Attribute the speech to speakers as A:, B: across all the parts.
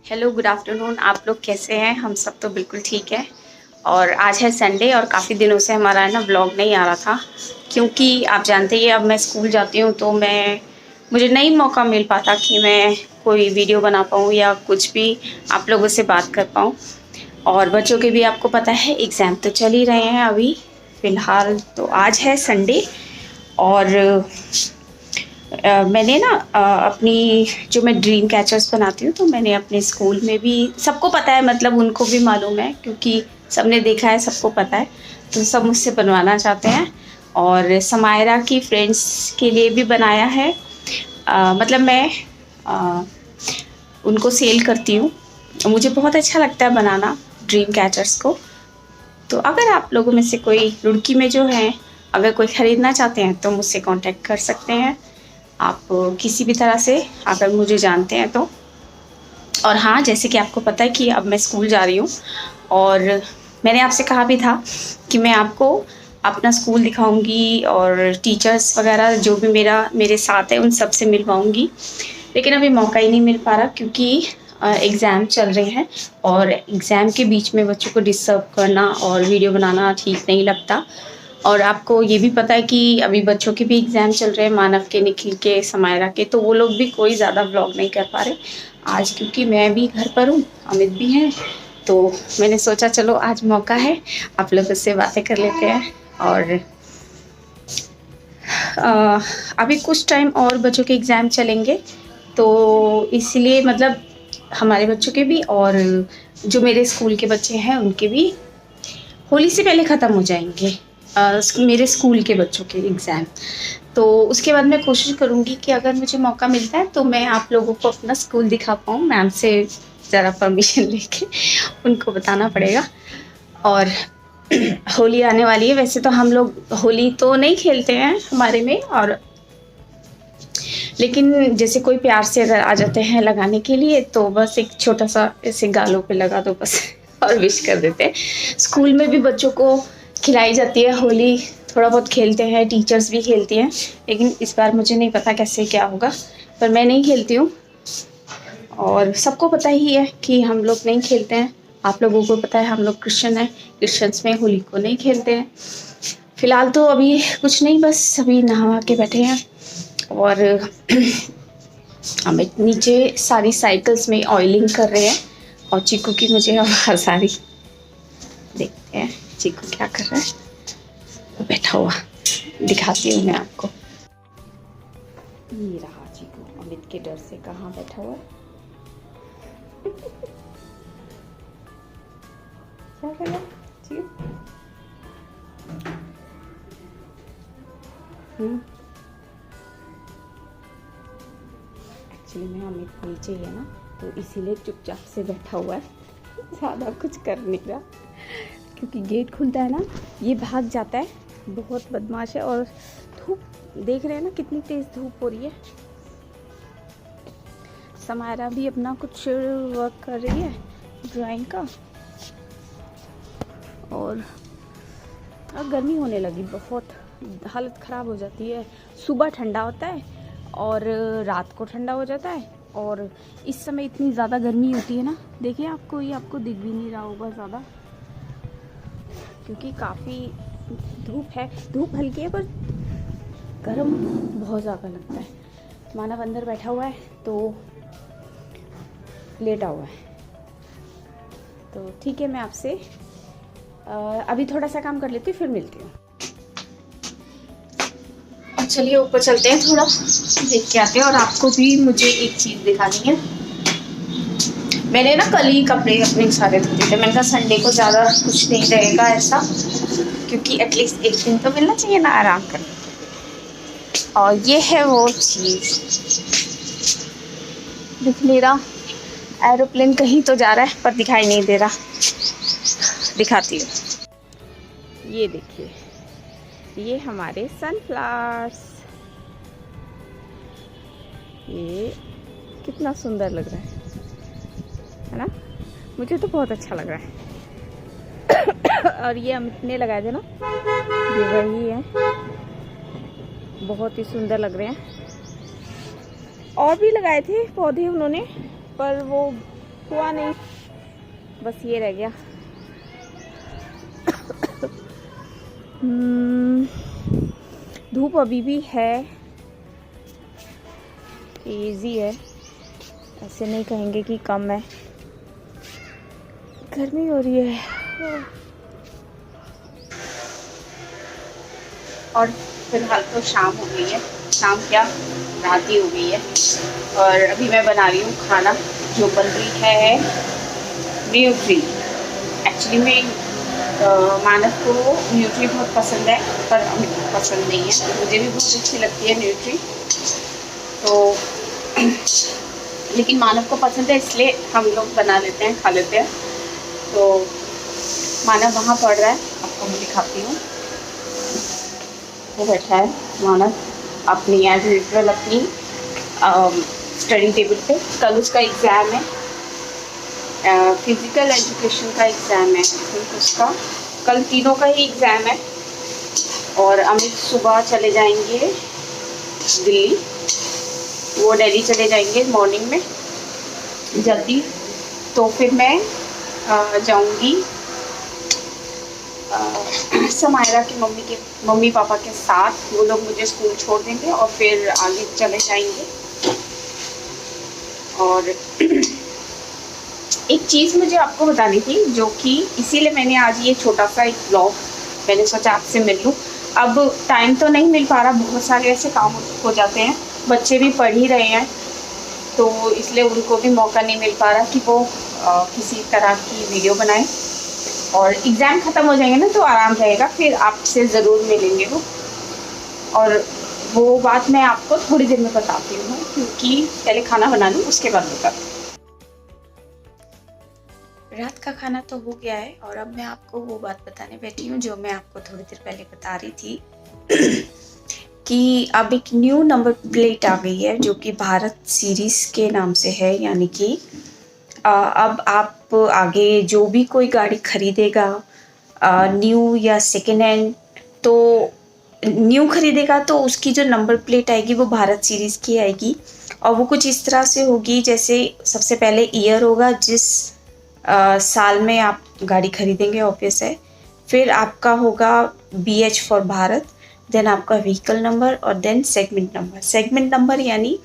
A: Hello, good afternoon. आप लोग कैसे हैं? हम सब तो बिल्कुल ठीक है। और आज है संडे और काफ़ी दिनों से हमारा है ना व्लॉग नहीं आ रहा था, क्योंकि आप जानते ही अब मैं स्कूल जाती हूँ तो मुझे नहीं मौका मिल पाता कि मैं कोई वीडियो बना पाऊँ या कुछ भी आप लोगों से बात कर पाऊँ। और बच्चों के भी आपको पता है एग्ज़ाम तो चल ही रहे हैं अभी फ़िलहाल। तो आज है संडे और मैंने ना अपनी जो मैं ड्रीम कैचर्स बनाती हूँ तो मैंने अपने स्कूल में भी, सबको पता है, मतलब उनको भी मालूम है क्योंकि सबने देखा है, सबको पता है, तो सब मुझसे बनवाना चाहते हैं। और समायरा की फ्रेंड्स के लिए भी बनाया है। मतलब मैं अ, उनको सेल करती हूँ। मुझे बहुत अच्छा लगता है बनाना ड्रीम कैचर्स को। तो अगर आप लोगों में से कोई रुड़की में जो है, अगर कोई ख़रीदना चाहते हैं तो मुझसे कांटेक्ट कर सकते हैं आप किसी भी तरह से, अगर मुझे जानते हैं तो। और हाँ, जैसे कि आपको पता है कि अब मैं स्कूल जा रही हूँ और मैंने आपसे कहा भी था कि मैं आपको अपना स्कूल दिखाऊंगी और टीचर्स वगैरह जो भी मेरे साथ है उन सब से मिलवाऊंगी। लेकिन अभी मौका ही नहीं मिल पा रहा क्योंकि एग्ज़ाम चल रहे हैं और एग्ज़ाम के बीच में बच्चों को डिस्टर्ब करना और वीडियो बनाना ठीक नहीं लगता। और आपको ये भी पता है कि अभी बच्चों के भी एग्ज़ाम चल रहे हैं, मानव के, निखिल के, समायरा के, तो वो लोग भी कोई ज़्यादा व्लॉग नहीं कर पा रहे आज, क्योंकि मैं भी घर पर हूँ, अमित भी हैं। तो मैंने सोचा चलो आज मौका है, आप लोगों से बातें कर लेते हैं। और अभी कुछ टाइम और बच्चों के एग्ज़ाम चलेंगे, तो इसलिए मतलब हमारे बच्चों के भी और जो मेरे स्कूल के बच्चे हैं उनके भी होली से पहले ख़त्म हो जाएंगे। मेरे स्कूल के बच्चों के एग्ज़ाम, तो उसके बाद मैं कोशिश करूँगी कि अगर मुझे मौका मिलता है तो मैं आप लोगों को अपना स्कूल दिखा पाऊँ। मैम से ज़रा परमिशन लेके उनको बताना पड़ेगा। और होली आने वाली है, वैसे तो हम लोग होली तो नहीं खेलते हैं हमारे में, और लेकिन जैसे कोई प्यार से अगर आ जाते हैं लगाने के लिए तो बस एक छोटा सा ऐसे गालों पे लगा दो बस और विश कर देते हैं। स्कूल में भी बच्चों को खिलाई जाती है होली, थोड़ा बहुत खेलते हैं, टीचर्स भी खेलती हैं, लेकिन इस बार मुझे नहीं पता कैसे क्या होगा, पर मैं नहीं खेलती हूँ। और सबको पता ही है कि हम लोग नहीं खेलते हैं, आप लोगों को पता है हम लोग क्रिश्चियन हैं, क्रिश्चियंस में होली को नहीं खेलते हैं। फ़िलहाल तो अभी कुछ नहीं, बस अभी नहा के बैठे हैं और हम नीचे सारी साइकिल्स में ऑयलिंग कर रहे हैं। और चीकू की मुझे आवाज़ आ रही, देखते हैं चीकू क्या कर रहा है बैठा हुआ, दिखाती हूँ मैं आपको। ये रहा चीकू अमित के डर से कहाँ बैठा हुआ है। क्या कर रहा है चीकू? एक्चुअली में अमित नीचे ही है ना, तो इसीलिए चुपचाप से बैठा हुआ है, ज़्यादा कुछ कर नहीं रहा, क्योंकि गेट खुलता है ना ये भाग जाता है, बहुत बदमाश है। और धूप देख रहे हैं ना कितनी तेज़ धूप हो रही है। समायरा भी अपना कुछ वर्क कर रही है ड्राइंग का, और गर्मी होने लगी बहुत, हालत ख़राब हो जाती है। सुबह ठंडा होता है और रात को ठंडा हो जाता है, और इस समय इतनी ज़्यादा गर्मी होती है ना, देखिए आपको, ये आपको दिख भी नहीं रहा होगा ज़्यादा, क्योंकि काफ़ी धूप है। धूप हल्की है पर गर्म बहुत ज़्यादा लगता है। मानव अंदर बैठा हुआ है तो लेटा हुआ है, तो ठीक है, मैं आपसे अभी थोड़ा सा काम कर लेती हूँ, फिर मिलती हूँ। चलिए ऊपर चलते हैं, थोड़ा देख के आते हैं। और आपको भी मुझे एक चीज़ दिखानी है। मैंने ना कल ही कपड़े अपने सारे धो दिए थे, मैंने कहा संडे को ज़्यादा कुछ नहीं रहेगा ऐसा, क्योंकि एटलीस्ट एक दिन तो मिलना चाहिए ना आराम करने। और ये है वो चीज़, दिख नहीं रहा, एरोप्लेन कहीं तो जा रहा है पर दिखाई नहीं दे रहा, दिखाती हूँ। ये देखिए, ये हमारे सनफ्लावर्स, ये कितना सुंदर लग रहा है ना, मुझे तो बहुत अच्छा लग रहा है। और ये अमित ने लगाए थे ना, ये वही है, बहुत ही सुंदर लग रहे हैं। और भी लगाए थे पौधे उन्होंने, पर वो हुआ नहीं, बस ये रह गया। धूप अभी भी है, इजी है, ऐसे नहीं कहेंगे कि कम है, गर्मी हो रही है। और फिलहाल तो शाम हो गई है, शाम क्या रात ही हो गई है। और अभी मैं बना रही हूँ खाना, जो बन रही है न्यूट्री। एक्चुअली में मानव को न्यूट्री बहुत पसंद है, पर अमित को पसंद नहीं है। मुझे भी बहुत अच्छी लगती है न्यूट्री, तो लेकिन मानव को पसंद है, इसलिए हम लोग बना लेते हैं, खा लेते हैं। तो मानव वहाँ पढ़ रहा है, आपको मैं दिखाती हूँ। वो बैठा है मानव अपनी एज यूजुअल अपनी स्टडी टेबल पे। कल उसका एग्ज़ाम है, फिज़िकल एजुकेशन का एग्ज़ाम है उसका। कल तीनों का ही एग्ज़ाम है। और अमित सुबह चले जाएंगे दिल्ली, वो दिल्ली चले जाएंगे मॉर्निंग में जल्दी। तो फिर मैं जाऊंगी समायरा के मम्मी पापा के साथ। वो लोग मुझे स्कूल छोड़ देंगे और फिर आगे चले जाएंगे। और एक चीज़ मुझे आपको बतानी थी, जो कि इसीलिए मैंने आज ये छोटा सा एक ब्लॉग मैंने सोचा आपसे मिल लूँ। अब टाइम तो नहीं मिल पा रहा, बहुत सारे ऐसे काम हो जाते हैं, बच्चे भी पढ़ ही रहे हैं, तो इसलिए उनको भी मौका नहीं मिल पा रहा कि वो किसी तरह की वीडियो बनाएं। और एग्ज़ाम ख़त्म हो जाएंगे ना, तो आराम रहेगा, फिर आपसे ज़रूर मिलेंगे वो। और वो बात मैं आपको थोड़ी देर में बताती हूँ, क्योंकि पहले खाना बना लूँ, उसके बाद बताती हूँ। रात का खाना तो हो गया है, और अब मैं आपको वो बात बताने बैठी हूँ जो मैं आपको थोड़ी देर पहले बता रही थी कि अब एक न्यू नंबर प्लेट आ गई है, जो कि भारत सीरीज़ के नाम से है। यानी कि अब आप आगे जो भी कोई गाड़ी खरीदेगा, न्यू या सेकेंड हैंड, तो न्यू खरीदेगा तो उसकी जो नंबर प्लेट आएगी वो भारत सीरीज़ की आएगी। और वो कुछ इस तरह से होगी, जैसे सबसे पहले ईयर होगा, जिस साल में आप गाड़ी खरीदेंगे, ऑब्वियस है। फिर आपका होगा BH फॉर भारत, देन आपका व्हीकल नंबर, और then segment number. Segment number यानी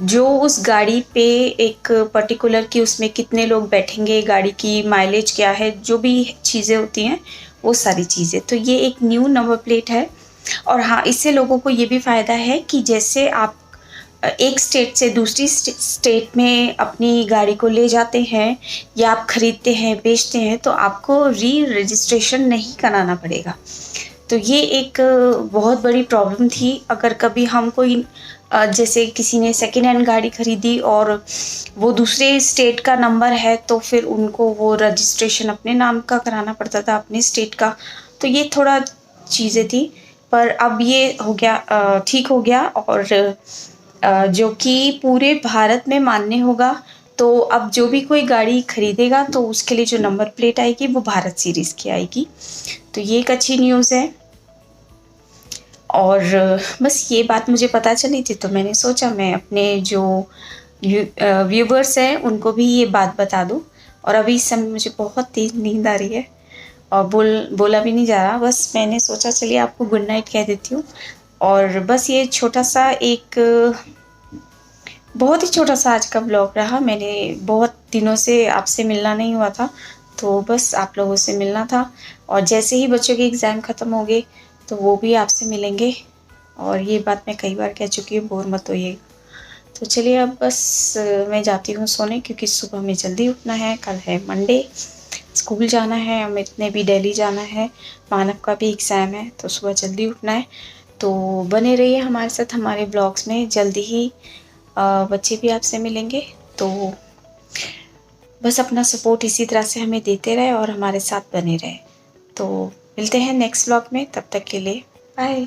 A: जो उस गाड़ी पे एक पर्टिकुलर की उसमें कितने लोग बैठेंगे, गाड़ी की माइलेज क्या है, जो भी चीज़ें होती हैं वो सारी चीज़ें। तो ये एक न्यू नंबर प्लेट है। और हाँ, इससे लोगों को ये भी फ़ायदा है कि जैसे आप एक स्टेट से दूसरी स्टेट में अपनी गाड़ी को ले जाते हैं या आप ख़रीदते हैं, बेचते हैं, तो आपको रजिस्ट्रेशन नहीं कराना पड़ेगा। तो ये एक बहुत बड़ी प्रॉब्लम थी। अगर कभी हम कोई जैसे किसी ने सेकेंड हैंड गाड़ी ख़रीदी और वो दूसरे स्टेट का नंबर है, तो फिर उनको वो रजिस्ट्रेशन अपने नाम का कराना पड़ता था, अपने स्टेट का। तो ये थोड़ा चीज़ें थी, पर अब ये हो गया, ठीक हो गया। और जो कि पूरे भारत में मान्य होगा। तो अब जो भी कोई गाड़ी खरीदेगा तो उसके लिए जो नंबर प्लेट आएगी वो भारत सीरीज़ की आएगी। तो ये एक अच्छी न्यूज़ है। और बस ये बात मुझे पता चली थी, तो मैंने सोचा मैं अपने जो व्यूवर्स हैं उनको भी ये बात बता दूं। और अभी इस समय मुझे बहुत तेज़ नींद आ रही है और बोला भी नहीं जा रहा, बस मैंने सोचा चलिए आपको गुड नाइट कह देती हूँ। और बस ये छोटा सा एक बहुत ही छोटा सा आज का ब्लॉग रहा। मैंने बहुत दिनों से आपसे मिलना नहीं हुआ था, तो बस आप लोगों से मिलना था। और जैसे ही बच्चों के एग्ज़ाम ख़त्म हो गए तो वो भी आपसे मिलेंगे। और ये बात मैं कई बार कह चुकी हूँ, बोर मत होइएगा। तो चलिए अब बस मैं जाती हूँ सोने, क्योंकि सुबह में जल्दी उठना है। कल है मंडे, स्कूल जाना है, अमित ने भी दिल्ली जाना है, मानव का भी एग्ज़ाम है, तो सुबह जल्दी उठना है। तो बने रहिए हमारे साथ हमारे ब्लॉग्स में, जल्दी ही बच्चे भी आपसे मिलेंगे। तो बस अपना सपोर्ट इसी तरह से हमें देते रहे और हमारे साथ बने रहे। तो मिलते हैं नेक्स्ट ब्लॉग में, तब तक के लिए बाय।